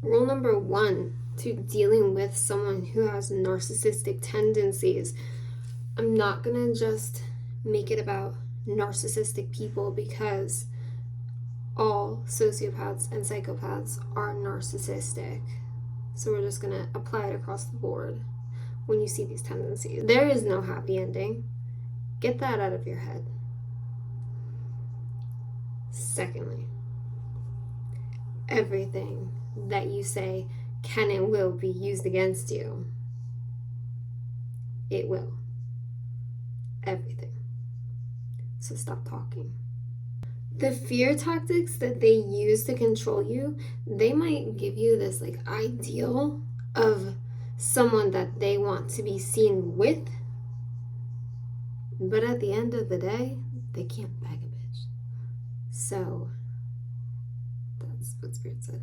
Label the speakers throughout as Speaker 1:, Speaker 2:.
Speaker 1: Rule number one to dealing with someone who has narcissistic tendencies. I'm not gonna just make it about narcissistic people because all sociopaths and psychopaths are narcissistic. So we're just gonna apply it across the board when you see these tendencies. There is no happy ending. Get that out of your head. Secondly, everything that you say can and will be used against you. It will. Everything. So stop talking. The fear tactics that they use to control you, they might give you this like ideal of someone that they want to be seen with, but at the end of the day, they can't bag a bitch. So that's what Spirit said.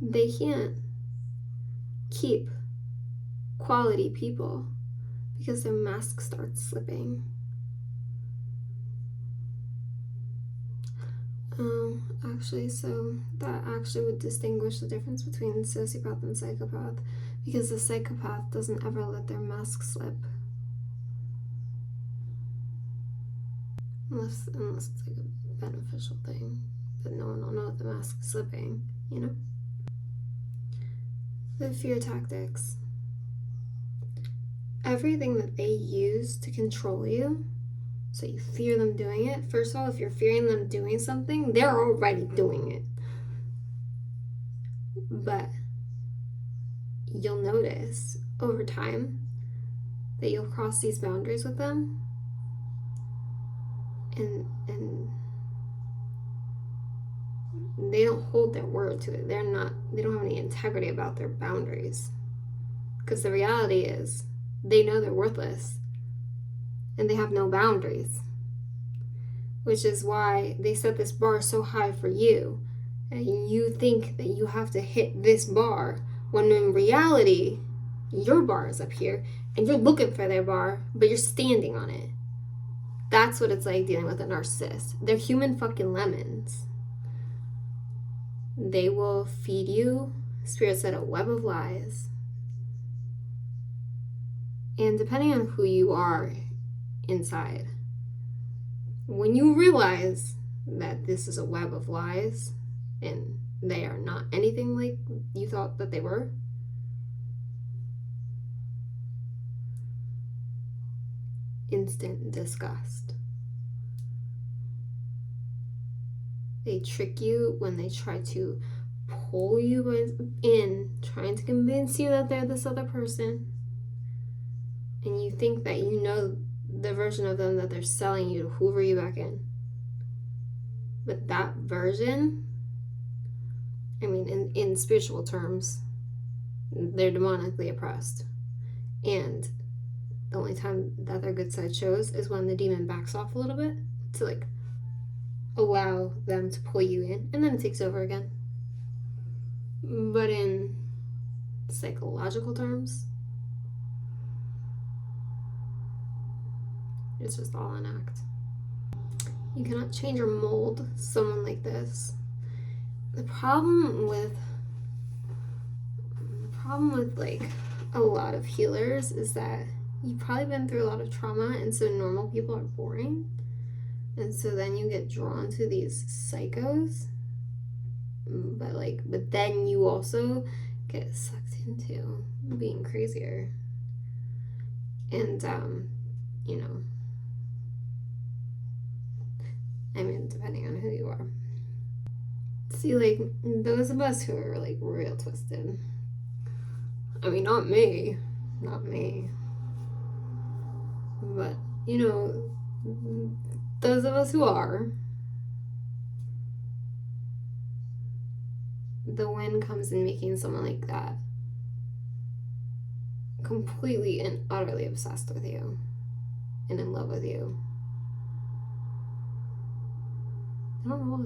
Speaker 1: They can't keep quality people because their mask starts slipping. Actually, so that actually would distinguish the difference between sociopath and psychopath, because the psychopath doesn't ever let their mask slip. Unless it's like a beneficial thing, but no one will know if the mask is slipping, you know? The fear tactics. Everything that they use to control you, so you fear them doing it. First of all, if you're fearing them doing something, they're already doing it. But you'll notice over time that you'll cross these boundaries with them, and they don't hold their word to it. They don't have any integrity about their boundaries. Because the reality is, they know they're worthless and they have no boundaries, which is why they set this bar so high for you, and you think that you have to hit this bar, when in reality your bar is up here and you're looking for their bar, but you're standing on it. That's what it's like dealing with a narcissist. They're human fucking lemons. They will feed you, Spirit said, a web of lies. And depending on who you are inside, when you realize that this is a web of lies and they are not anything like you thought that they were, instant disgust. They trick you when they try to pull you in, trying to convince you that they're this other person, and you think that you know the version of them that they're selling you to hoover you back in. But that version, I mean, in spiritual terms, they're demonically oppressed. And the only time that their good side shows is when the demon backs off a little bit to like allow them to pull you in, and then it takes over again. But in psychological terms, it's just all an act. You cannot change or mold someone like this. The problem with like a lot of healers is that you've probably been through a lot of trauma, and so normal people are boring. And so then you get drawn to these psychos, but then you also get sucked into being crazier. And you know, I mean, depending on who you are. See, like, those of us who are like real twisted, I mean, not me, but you know, those of us who are, the wind comes in making someone like that completely and utterly obsessed with you and in love with you. I don't know why.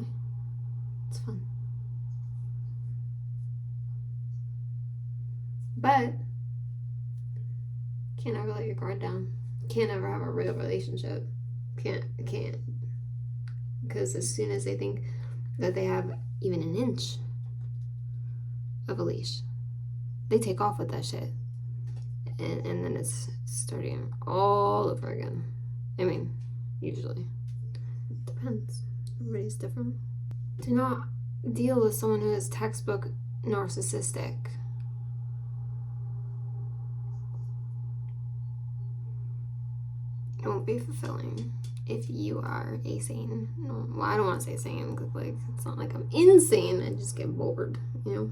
Speaker 1: It's fun. But can't ever let your guard down. Can't ever have a real relationship. Can't. Because as soon as they think that they have even an inch of a leash. They take off with that shit. And then it's starting all over again. I mean, usually. Depends. Everybody's different. Do not deal with someone who is textbook narcissistic. It won't be fulfilling if you are a sane. No, well, I don't want to say sane because, like, it's not like I'm insane. I just get bored, you know?